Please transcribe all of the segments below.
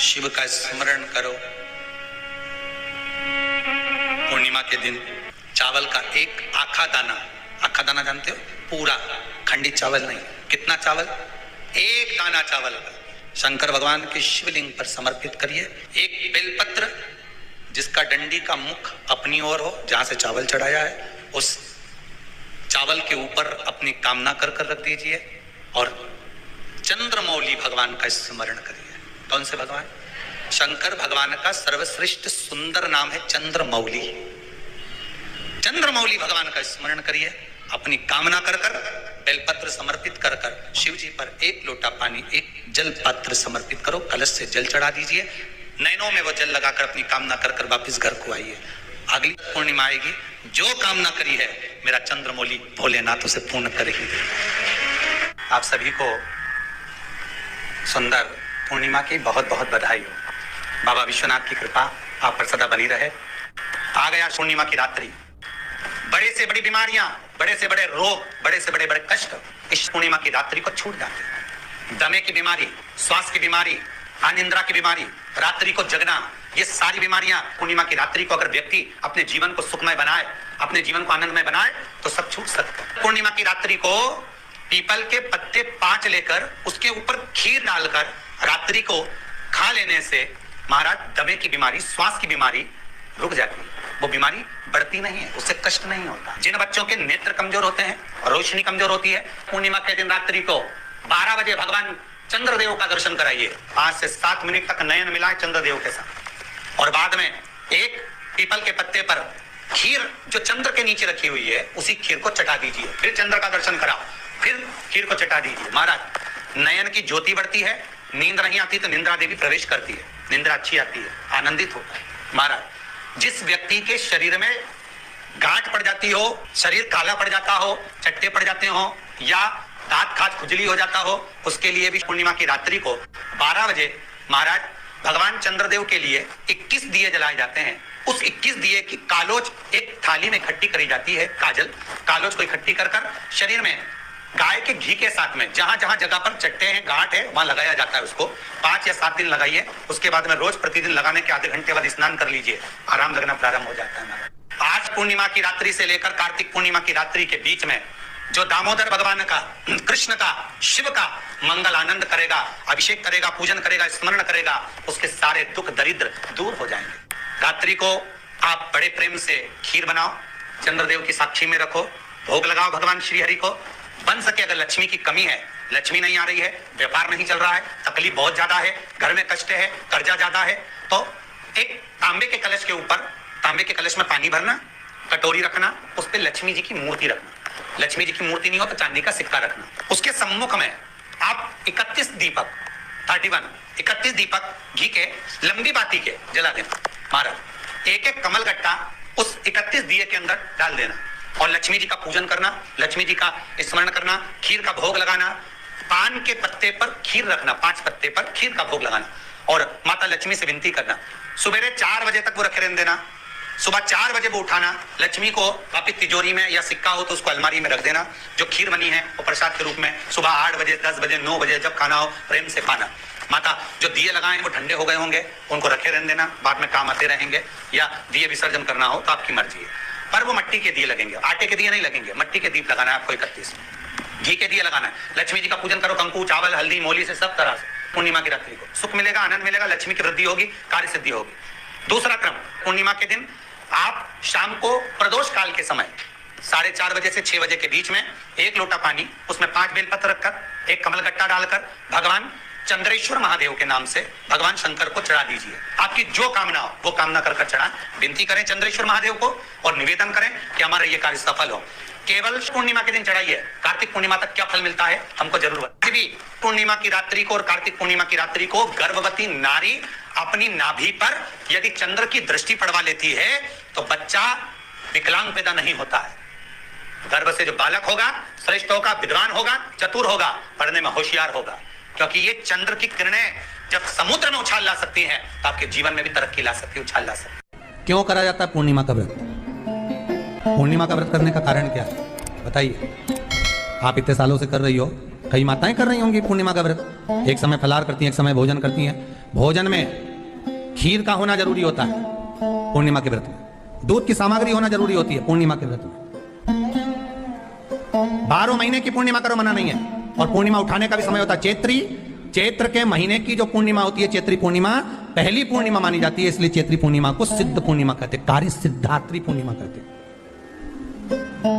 शिव का स्मरण करो। पूर्णिमा के दिन चावल का एक आखा दाना जानते हो, पूरा खंडित चावल नहीं, कितना चावल, एक दाना चावल शंकर भगवान के शिवलिंग पर समर्पित करिए। एक बेलपत्र जिसका डंडी का मुख अपनी ओर हो, जहां से चावल चढ़ाया है, उस चावल के ऊपर अपनी कामना कर रख दीजिए और चंद्रमौली भगवान का स्मरण करिए। कौन से भगवान? शंकर भगवान का सर्वश्रेष्ठ सुंदर नाम है चंद्रमौली। चंद्रमौली भगवान का स्मरण करिए, अपनी कामना कर बेलपत्र समर्पित कर शिव जी पर एक लोटा पानी, एक जल पात्र समर्पित करो, कलश से जल चढ़ा दीजिए, नैनों में वो जल लगाकर अपनी कामना कर वापिस घर को आइए। अगली पूर्णिमा आएगी, जो कामना करी है मेरा चंद्रमौली भोलेनाथ उसे पूर्ण करेगी। आप सभी को सुंदर पूर्णिमा की बहुत बहुत बधाई हो। बाबा विश्वनाथ की कृपा आप पर सदा बनी रहे। आ गया पूर्णिमा की रात्रि, बड़े से बड़ी बीमारियां, बड़े से बड़े रोग, बड़े से बड़े बड़े कष्ट इस पूर्णिमा की रात्रि को छूट जाते हैं। दमे की बीमारी, श्वास की बीमारी, अनिद्रा की बीमारी, रात्रि को जगना, ये सारी बीमारियां पूर्णिमा की रात्रि को अगर व्यक्ति अपने जीवन को सुखमय बनाए, अपने जीवन को आनंदमय बनाए तो सब छूट सकता है। पूर्णिमा की रात्रि को पीपल के पत्ते 5 लेकर उसके ऊपर खीर डालकर रात्रि को खा लेने से महाराज दमे की बीमारी, श्वास की बीमारी रुक जाती है। वो बीमारी बढ़ती नहीं है, उससे कष्ट नहीं होता। जिन बच्चों के नेत्र कमजोर होते हैं, रोशनी कमजोर होती है, पूर्णिमा के दिन रात्रि को 12 बजे भगवान चंद्रदेव का दर्शन कराइए। 5 से 7 मिनट तक नयन मिलाए चंद्रदेव के साथ और बाद में एक पीपल के पत्ते पर खीर जो चंद्र के नीचे रखी हुई है उसी खीर को चटा दीजिए। फिर चंद्र का दर्शन कराओ, फिर खीर को चटा दीजिए। महाराज नयन की ज्योति बढ़ती है, नींद नहीं आती तो निंद्रा देवी प्रवेश करती है, निंद्रा अच्छी आती है, आनंदित होता है। महाराज जिस व्यक्ति के शरीर में गांठ पड़ जाती हो, शरीर काला पड़ जाता हो, चट्टे पड़ जाते हो या दांत खाज खुजली हो जाता हो, उसके लिए भी पूर्णिमा की रात्रि को 12 बजे महाराज भगवान चंद्रदेव के लिए 21 दिए जलाए जाते हैं। उस 21 दिए की कालोज एक थाली में इकट्ठी करी जाती है, कालोज को इकट्ठी कर शरीर में गाय के घी के साथ में जहां जहां जगह पर चट्टे हैं, गांठ है, वहां लगाया जाता है। उसको 5 या 7 दिन लगाइए। उसके बाद में रोज प्रतिदिन लगाने के आधे घंटे बाद स्नान कर लीजिए, आराम लगना प्रारंभ हो जाता है। आज पूर्णिमा की रात्रि से लेकर कार्तिक पूर्णिमा की रात्रि के बीच में जो दामोदर भगवान का, कृष्ण का, शिव का मंगल आनंद करेगा, अभिषेक करेगा, पूजन करेगा, स्मरण करेगा, उसके सारे दुख दरिद्र दूर हो जाएंगे। रात्रि को आप बड़े प्रेम से खीर बनाओ, चंद्रदेव की साक्षी में रखो, भोग लगाओ भगवान श्री हरि को। बन सके अगर लक्ष्मी की कमी है, लक्ष्मी नहीं आ रही है, व्यापार नहीं चल रहा है, तकलीफ बहुत ज्यादा है, घर में कष्ट है, कर्जा ज्यादा है, तो एक तांबे के कलश के ऊपर, तांबे के कलश में पानी भरना, कटोरी रखना, उस पर लक्ष्मी जी की मूर्ति रखना। लक्ष्मी जी की मूर्ति नहीं हो तो चांदी का सिक्का रखना। उसके सम्मुख में आप 31 दीपक घी के लंबी बाती के जला देना। महाराज एक एक कमल गट्टा उस 31 दिए के अंदर डाल देना और लक्ष्मी जी का पूजन करना, लक्ष्मी जी का स्मरण करना, खीर का भोग लगाना, पान के पत्ते पर खीर रखना, 5 पत्ते पर खीर का भोग लगाना और माता लक्ष्मी से विनती करना। सुबह 4 बजे तक वो रखे रहने देना, सुबह 4 बजे वो उठाना, लक्ष्मी को वापिस तिजोरी में या सिक्का हो तो उसको अलमारी में रख देना। जो खीर बनी है वो प्रसाद के रूप में सुबह 8 बजे, 10 बजे, 9 बजे जब खाना हो प्रेम से खाना। माता जो दिए लगाए हैं वो ठंडे हो गए होंगे, उनको रखे रहने देना, बाद में काम आते रहेंगे, या दिए विसर्जन करना हो तो आपकी मर्जी है। पर वो मिट्टी के दिए लगेंगे, आटे के दिए नहीं लगेंगे, मिट्टी के दीप लगाना है आपको। 31 घी के दिए लगाना है। लक्ष्मी जी का पूजन करो, कंकु, चावल, हल्दी, मोली से सब तरह से। पूर्णिमा की रात्रि को सुख मिलेगा, आनंद मिलेगा, लक्ष्मी की वृद्धि होगी, कार्य सिद्धि होगी। दूसरा क्रम, पूर्णिमा के दिन आप शाम को प्रदोष काल के समय 4:30 बजे से 6 बजे के बीच में 1 लोटा पानी, उसमें 5 बेलपत्र रखकर, 1 कमलगट्टा डालकर भगवान चंद्रेश्वर महादेव के नाम से भगवान शंकर को चढ़ा दीजिए। आपकी जो कामना हो वो कामना कर चढ़ा, विनती करें चंद्रेश्वर महादेव को और निवेदन करें कि हमारा ये कार्य सफल हो। केवल पूर्णिमा के दिन चढ़ाइए, कार्तिक पूर्णिमा तक क्या फल मिलता है हमको जरूर बताइए। पूर्णिमा की रात्रि को और कार्तिक पूर्णिमा की रात्रि को गर्भवती नारी अपनी नाभि पर यदि चंद्र की दृष्टि पड़वा लेती है तो बच्चा विकलांग पैदा नहीं होता है। गर्भ से जो बालक होगा श्रेष्ठ होगा, विद्वान होगा, चतुर होगा, पढ़ने में होशियार होगा, क्योंकि ये चंद्र की किरणें जब समुद्र में उछाल ला सकती हैं तो आपके जीवन में भी तरक्की ला सकती है, उछाल ला सकती है। क्यों करा जाता है पूर्णिमा का व्रत? पूर्णिमा का व्रत करने का कारण क्या है बताइए? आप इतने सालों से कर रही हो, कई माताएं कर रही होंगी पूर्णिमा का व्रत, एक समय फलाहार करती हैं, एक समय भोजन करती हैं। भोजन में खीर का होना जरूरी होता है पूर्णिमा के व्रत में, दूध की सामग्री होना जरूरी होती है पूर्णिमा के व्रत में। 12 महीने की पूर्णिमा करो, मना नहीं है। और पूर्णिमा उठाने का भी समय होता है चैत्री, चैत्र के महीने की जो पूर्णिमा होती है चैत्री पूर्णिमा पहली पूर्णिमा मानी जाती है, इसलिए चैत्री पूर्णिमा को सिद्ध पूर्णिमा कहते, कार्य सिद्धात्री पूर्णिमा कहते,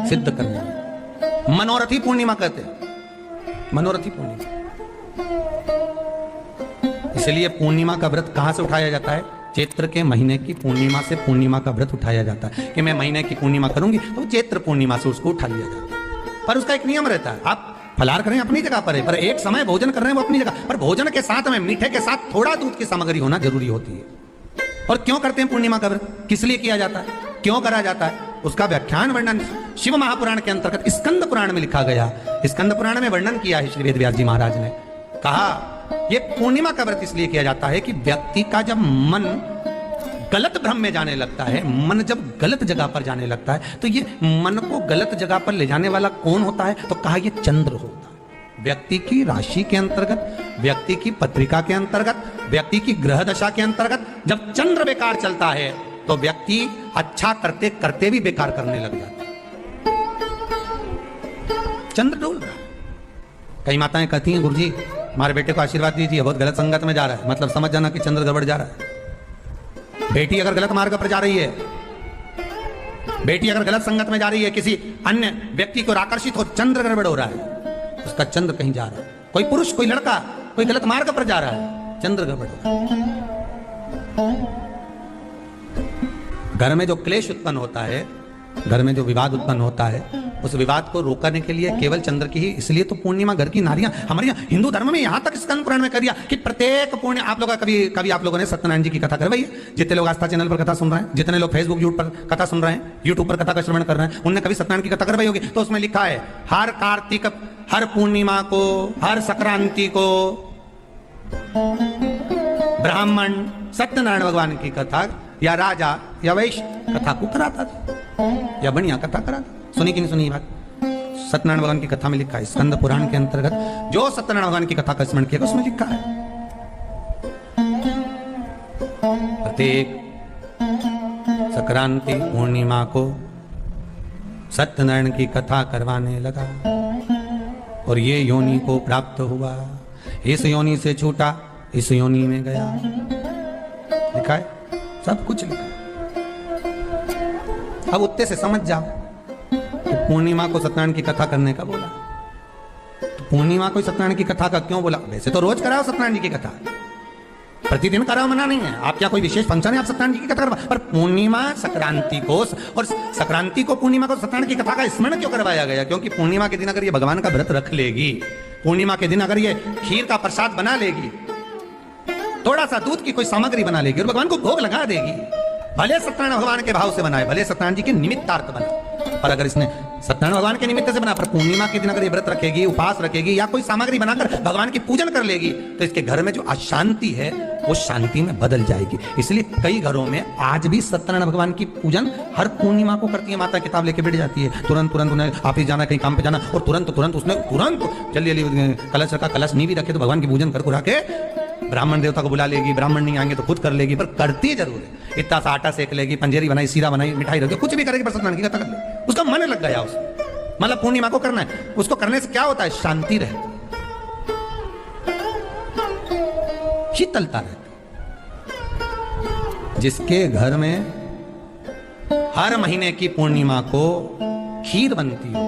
सिद्ध करने। मनोरथी पूर्णिमा कहते, मनोरथी पूर्णिमा। इसलिए पूर्णिमा का व्रत कहां से उठाया जाता है? चैत्र के महीने की पूर्णिमा से पूर्णिमा का व्रत उठाया जाता है कि मैं महीने की पूर्णिमा करूंगी तो चैत्र पूर्णिमा से उसको उठा लिया जाता है। पर उसका एक नियम रहता है, आप फलाहार करें अपनी जगह पर है, पर एक समय भोजन कर रहे हैं वो अपनी जगह पर, भोजन के साथ में मीठे के साथ थोड़ा दूध की सामग्री होना जरूरी होती है। और क्यों करते हैं पूर्णिमा का व्रत, किस लिए किया जाता है, क्यों करा जाता है, उसका व्याख्यान वर्णन शिव महापुराण के अंतर्गत स्कंद पुराण में लिखा गया। स्कंद पुराण में वर्णन किया है श्री वेदव्यास जी महाराज ने, कहा यह पूर्णिमा का व्रत इसलिए किया जाता है कि व्यक्ति का जब मन गलत भ्रम में जाने लगता है, मन जब गलत जगह पर जाने लगता है, तो ये मन को गलत जगह पर ले जाने वाला कौन होता है? तो कहा यह चंद्र होता है। व्यक्ति की राशि के अंतर्गत, व्यक्ति की पत्रिका के अंतर्गत, व्यक्ति की ग्रह दशा के अंतर्गत जब चंद्र बेकार चलता है तो व्यक्ति अच्छा करते करते भी बेकार करने लग जाता है। चंद्र डोल रहा है। कई माताएं कहती हैं गुरुजी हमारे बेटे को आशीर्वाद दीजिए, बहुत गलत संगत में जा रहा है, मतलब समझ जाना कि चंद्र गड़बड़ जा रहा है। बेटी अगर गलत मार्ग पर जा रही है, बेटी अगर गलत संगत में जा रही है, किसी अन्य व्यक्ति को आकर्षित हो, चंद्र गड़बड़ हो रहा है, उसका चंद्र कहीं जा रहा है। कोई पुरुष, कोई लड़का, कोई गलत मार्ग पर जा रहा है, चंद्र गड़बड़ हो रहा है। घर में जो क्लेश उत्पन्न होता है, घर में जो विवाद उत्पन्न होता है, उस विवाद को रोकने के लिए केवल चंद्र की ही, इसलिए तो पूर्णिमा घर की नारियां हमारे यहाँ हिंदू धर्म में यहां तक स्कंद पुराण में कर दिया कि प्रत्येक पूर्ण, आप लोग कभी आप लोगों ने सत्यनारायण जी की कथा करवाई है? जितने लोग आस्था चैनल पर कथा सुन रहे हैं, जितने लोग फेसबुक यूट्यूब पर कथा सुन रहे हैं, यूट्यूब पर कथा का श्रवण कर रहे हैं, उनने कभी सत्यनारायण की कथा करवाई होगी? तो उसमें लिखा है हर कार्तिक, हर पूर्णिमा को, हर संक्रांति को ब्राह्मण सत्यनारायण भगवान की कथा या राजा या वैश्य कथा को कराता था, या बढ़िया कथा कराता। सुनी कि नहीं सुनी बात? सत्यनारायण भगवान की कथा में लिखा है, स्कंद पुराण के अंतर्गत जो सत्यनारायण भगवान की कथा का स्मरण किया उसमें लिखा है प्रत्येक संक्रांति पूर्णिमा को सत्यनारायण की कथा करवाने लगा और ये योनि को प्राप्त हुआ, इस योनि से छूटा, इस योनि में गया। लिखा है, सब कुछ लिखा है। अब उत्ते से समझ जाओ कि पूर्णिमा को सत्यनारायण की कथा करने का बोला, तो पूर्णिमा को सत्यनारायण की कथा का क्यों बोला? वैसे तो रोज कराओ सत्यनारायण जी की कथा, प्रतिदिन कराओ, मना नहीं है। आप क्या कोई विशेष फंक्शन है आप सत्यनारायण जी की कथा करवा, पर पूर्णिमा संक्रांति को, और संक्रांति को पूर्णिमा को सत्यनारायण की कथा का स्मरण क्यों करवाया गया? क्योंकि पूर्णिमा के दिन अगर ये भगवान का व्रत रख लेगी, पूर्णिमा के दिन अगर ये खीर का प्रसाद बना लेगी, थोड़ा सा दूध की कोई सामग्री बना लेगी और भगवान को भोग लगा देगी, भले सत्यनारायण भगवान के भाव से बनाए, भले सत्यनारायण जी के निमित्तार्थ बनाए, पर अगर इसने सत्यनारायण भगवान के निमित्त से बना, पर पूर्णिमा के दिन अगर ये व्रत रखेगी, उपवास रखेगी या कोई सामग्री बनाकर भगवान की पूजन कर लेगी, तो इसके घर में जो अशांति है वो शांति में बदल जाएगी। इसलिए कई घरों में आज भी सत्यनारायण भगवान की पूजन हर पूर्णिमा को करती है। माता किताब लेके बैठ जाती है, तुरंत उन्हें ऑफिस जाना, कहीं काम पे जाना, और तुरंत उसने जल्दी कलश रखा, कलश नहीं भी रखे तो भगवान की पूजन कर के ब्राह्मण देवता को बुला लेगी, ब्राह्मण नहीं आएंगे तो खुद कर लेगी, पर करती जरूर है। इतना सा आटा सेक लेगी, पंजेरी बनाई, सीरा बनाई, मिठाई रखी, कुछ भी करेगी, पर सत्यनारायण की कथा कर ले, उसका मन लग गया उसमें। मतलब पूर्णिमा को करना है, उसको करने से क्या होता है? शांति रहती, शीतलता रहती। जिसके घर में हर महीने की पूर्णिमा को खीर बनती हो,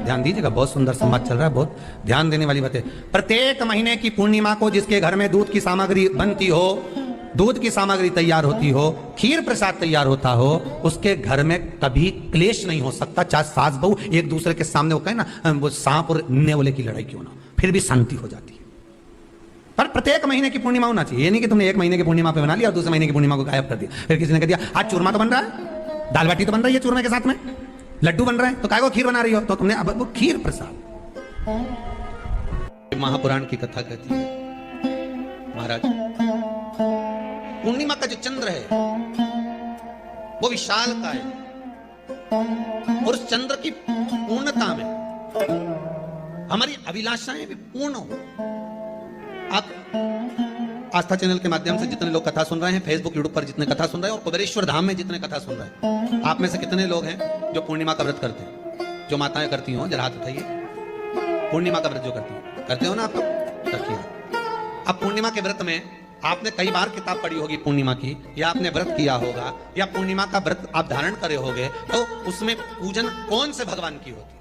ध्यान दीजिएगा, बहुत सुंदर संवाद चल रहा है, बहुत ध्यान देने वाली बात है। प्रत्येक महीने की पूर्णिमा को जिसके घर में दूध की सामग्री बनती हो, दूध की सामग्री तैयार होती हो, खीर प्रसाद तैयार होता हो, उसके घर में कभी क्लेश नहीं हो सकता। चाहे सास बहू एक दूसरे के सामने वो कहे ना, वो सांप और नेवले की लड़ाई क्यों ना, फिर भी शांति हो जाती है। पर प्रत्येक महीने की पूर्णिमा होना चाहिए। ये नहीं कि तुमने एक महीने की पूर्णिमा पे बना लिया और दूसरे महीने की पूर्णिमा को गायब कर दिया। फिर किसी ने कह दिया आज चूरमा तो बन रहा है, दाल बाटी तो बन रही है चूरमे के साथ में, लड्डू बन रहा है, तो काय को खीर बना रही हो? तो तुमने अब वो खीर प्रसाद। महापुराण की कथा कहती है महाराज, पूर्णिमा का जो चंद्र है वो विशाल का है, और उस चंद्र की पूर्णता में हमारी अभिलाषाएं भी पूर्ण हो। आप आस्था चैनल के माध्यम से जितने लोग कथा सुन रहे हैं, फेसबुक यूट्यूब पर जितने कथा सुन रहे हैं और कुबेरेश्वर धाम में जितने कथा सुन रहे हैं, आप में से कितने लोग हैं जो पूर्णिमा का व्रत करते हैं? जो माताएं करती हो जरा हाथ उठाइए। पूर्णिमा का व्रत जो करते हो ना आप लोग, रखिए। अब पूर्णिमा के व्रत में आपने कई बार किताब पढ़ी होगी पूर्णिमा की, या आपने व्रत किया होगा, या पूर्णिमा का व्रत आप धारण करे होगे, तो उसमें पूजन कौन से भगवान की होती है?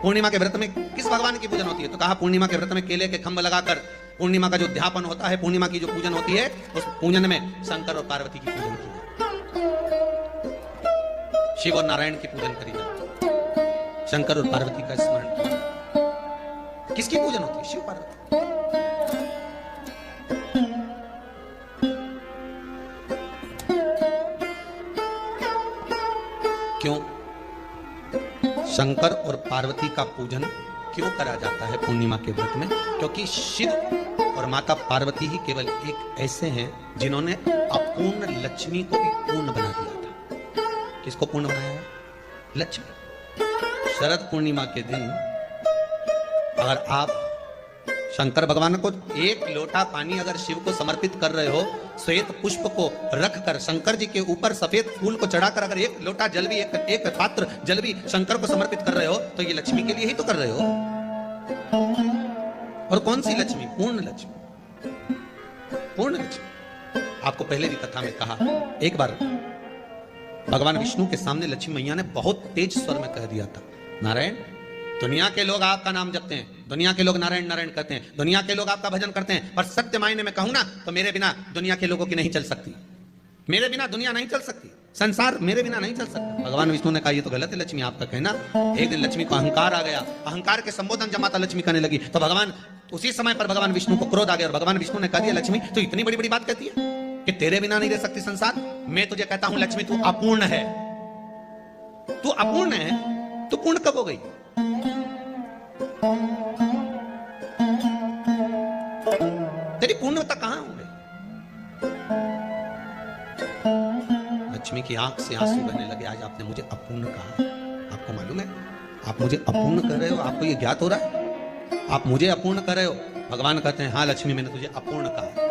पूर्णिमा के व्रत में किस भगवान की पूजन होती है? तो कहा पूर्णिमा के व्रत में केले के खंभ लगाकर पूर्णिमा का जो ध्यापन होता है, पूर्णिमा की जो पूजन होती है, उस पूजन में शंकर और पार्वती की पूजन की जाती है। शिव और नारायण की पूजन करी जाती है, शंकर और पार्वती का स्मरण किया जाता है। किसकी पूजन होती है? शिव पार्वती। क्यों शंकर और पार्वती का पूजन क्यों करा जाता है पूर्णिमा के व्रत में? क्योंकि शिव और माता पार्वती ही केवल एक ऐसे हैं जिन्होंने अपूर्ण लक्ष्मी को भी पूर्ण बना दिया था। किसको पूर्ण बनाया है? लक्ष्मी। शरद पूर्णिमा के दिन अगर आप शंकर भगवान को एक लोटा पानी अगर शिव को समर्पित कर रहे हो, श्वेत पुष्प को रखकर शंकर जी के ऊपर सफेद फूल को चढ़ाकर अगर एक लोटा जल भी, एक पात्र जल भी शंकर को समर्पित कर रहे हो, तो ये लक्ष्मी के लिए ही तो कर रहे हो। और कौन सी लक्ष्मी? पूर्ण लक्ष्मी। पूर्ण लक्ष्मी। आपको पहले भी कथा में कहा, एक बार भगवान विष्णु के सामने लक्ष्मी मैया ने बहुत तेज स्वर में कह दिया था, नारायण, दुनिया के लोग आपका नाम जपते हैं, दुनिया के लोग नारायण नारायण कहते हैं, दुनिया के लोग आपका भजन करते हैं, पर सत्य मायने में कहूं ना तो मेरे बिना दुनिया के लोगों की नहीं चल सकती। मेरे बिना दुनिया नहीं चल सकती, संसार मेरे बिना नहीं चल सकता। भगवान विष्णु ने कहा ये तो गलत है लक्ष्मी आपका कहना। एक दिन लक्ष्मी को अहंकार आ गया, अहंकार के संबोधन जब माता लक्ष्मी करने लगी तो भगवान उसी समय पर भगवान विष्णु को क्रोध आ गया और भगवान विष्णु ने कह दिया, लक्ष्मी तू इतनी बड़ी बड़ी बात कहती है कि तेरे बिना नहीं रह सकती संसार। मैं तुझे कहता हूं लक्ष्मी तू अपूर्ण है, तू अपूर्ण है, तू पूर्ण कब हो गई? तेरी पूर्णता कहां हो गई? लक्ष्मी की आंख से आंसू बहने लगे। आज आपने मुझे अपूर्ण कहा, आपको मालूम है आप मुझे अपूर्ण कर रहे हो? आपको ये ज्ञात हो रहा है आप मुझे अपूर्ण कर रहे हो? भगवान कहते हैं हाँ लक्ष्मी मैंने तुझे अपूर्ण कहा।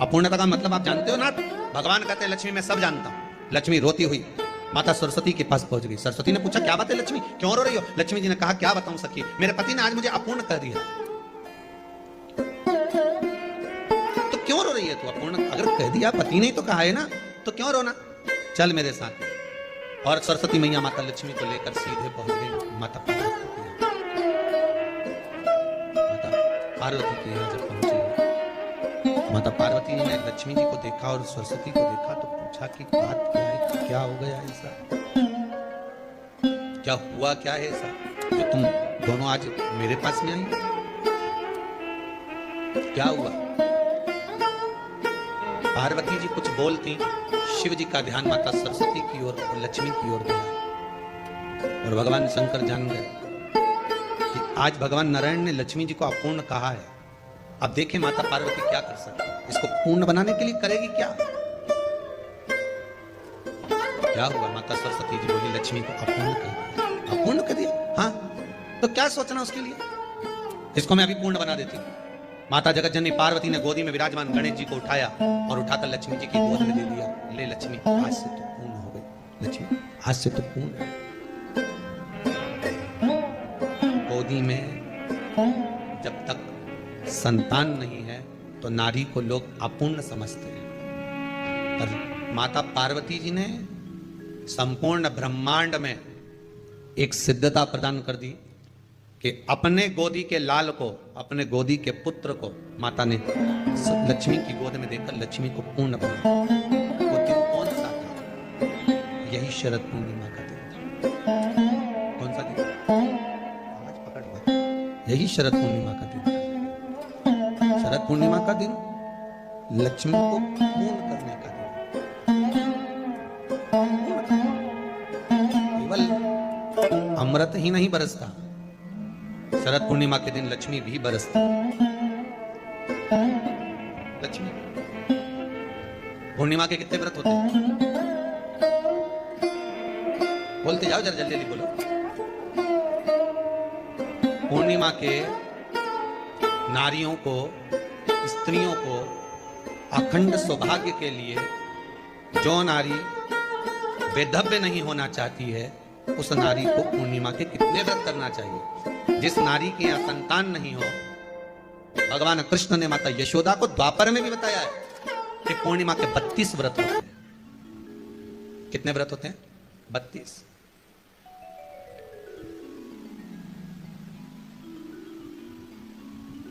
अपूर्णता का मतलब आप जानते हो ना? भगवान कहते हैं लक्ष्मी मैं सब जानता हूं। लक्ष्मी रोती हुई माता सरस्वती के पास पहुंच गई। सरस्वती ने पूछा क्या बात है लक्ष्मी, क्यों रो रही हो? लक्ष्मी जी ने कहा क्या बताऊं सखी, मेरे पति ने आज मुझे अपूर्ण कर दिया। तो क्यों रो रही है तू? अपूर्ण अगर कह दिया, पति ने ही तो कहा है ना, तो क्यों रोना? चल मेरे साथ। और सरस्वती मैया माता लक्ष्मी को लेकर सीधे पहुंच गई माता पार्वती के यहाँ। जब पहुंची माता पार्वती ने लक्ष्मी जी को देखा और सरस्वती को देखा तो पूछा कि बात क्या है, क्या हो गया ऐसा, क्या हुआ, क्या है ऐसा जो तुम दोनों आज मेरे पास में आई? क्या हुआ? पार्वती जी कुछ बोलती, शिव जी का ध्यान माता सरस्वती की ओर और लक्ष्मी की ओर गया और भगवान शंकर जान गए कि आज भगवान नारायण ने लक्ष्मी जी को अपूर्ण कहा है। अब देखें माता पार्वती क्या कर सकती है, इसको पूर्ण बनाने के लिए करेगी क्या? क्या हुआ? माता सरस्वती जी बोली लक्ष्मी को अपूर्ण कर दिया। अपूर्ण कर दिया? हाँ, तो क्या सोचना उसके लिए, इसको मैं अभी पूर्ण बना देती हूँ। माता जगत जननी पार्वती ने गोदी में विराजमान गणेश जी को उठाया और उठाकर लक्ष्मी जी की गोद में दे दिया। ले लक्ष्मी, आज से तो पूर्ण हो गई। लक्ष्मी आज से तो पूर्ण। गोदी में जब तक संतान नहीं है तो नारी को लोग अपूर्ण समझते हैं, पर माता पार्वती जी ने संपूर्ण ब्रह्मांड में एक सिद्धता प्रदान कर दी कि अपने गोदी के लाल को, अपने गोदी के पुत्र को माता ने लक्ष्मी की गोद में देकर लक्ष्मी को पूर्ण बनाया। वो दिन कौन सा था? यही शरद पूर्णिमा का दिन था। कौन सा दिन? आज पकड़ हुआ। यही शरद पूर्णिमा का दिन था। शरद पूर्णिमा का दिन लक्ष्मी को पूर्ण करने का दिन। केवल अमृत ही नहीं बरसता, शरद पूर्णिमा के दिन लक्ष्मी भी बरसती। लक्ष्मी पूर्णिमा के कितने व्रत होते हैं? बोलते जाओ जरा, जल्दी जल्दी बोलो। पूर्णिमा के नारियों को, स्त्रियों को अखंड सौभाग्य के लिए जो नारी वैधव्य नहीं होना चाहती है, उस नारी को पूर्णिमा के कितने व्रत करना चाहिए? जिस नारी के यहाँ संतान नहीं हो, भगवान कृष्ण ने माता यशोदा को द्वापर में भी बताया है कि पूर्णिमा के 32 व्रत होते हैं। कितने व्रत होते हैं? 32।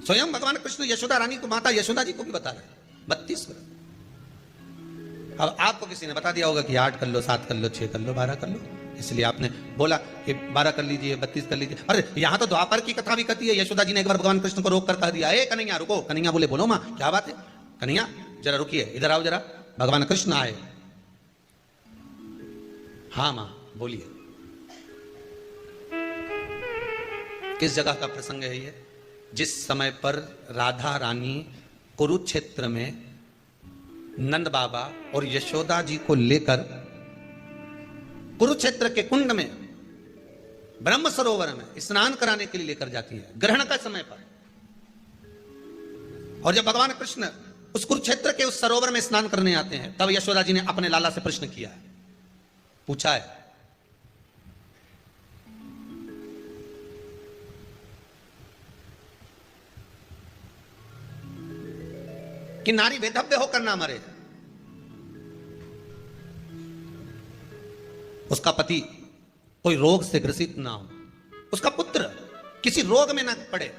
स्वयं भगवान कृष्ण यशोदा रानी को, माता यशोदा जी को भी बता रहे हैं 32 व्रत। अब आपको किसी ने बता दिया होगा कि 8 कर लो, 7 कर लो, 6 कर लो, 12 कर लो, इसलिए आपने बोला कि 12 कर लीजिए, 32 कर लीजिए। अरे यहां तो द्वापर की कथा भी कहती है। यशोदा जी ने एक बार भगवान कृष्ण को रोक कर कह दिया, ए कन्हैया रुको। कन्हैया बोले, बोलो मां क्या बात है? कन्हैया जरा रुकिए, इधर आओ जरा। भगवान कृष्ण आए। हाँ मां बोलिए। किस जगह का प्रसंग है ये? जिस समय पर राधा रानी कुरुक्षेत्र में नंद बाबा और यशोदा जी को लेकर कुरुक्षेत्र के कुंड में, ब्रह्म सरोवर में स्नान कराने के लिए लेकर जाती है, ग्रहण का समय पर। और जब भगवान कृष्ण उस कुरुक्षेत्र के उस सरोवर में स्नान करने आते हैं, तब यशोदा जी ने अपने लाला से प्रश्न किया है, पूछा है कि नारी वैधव्य होकर ना मरे, उसका पति कोई रोग से ग्रसित ना हो, उसका पुत्र किसी रोग में ना पड़े,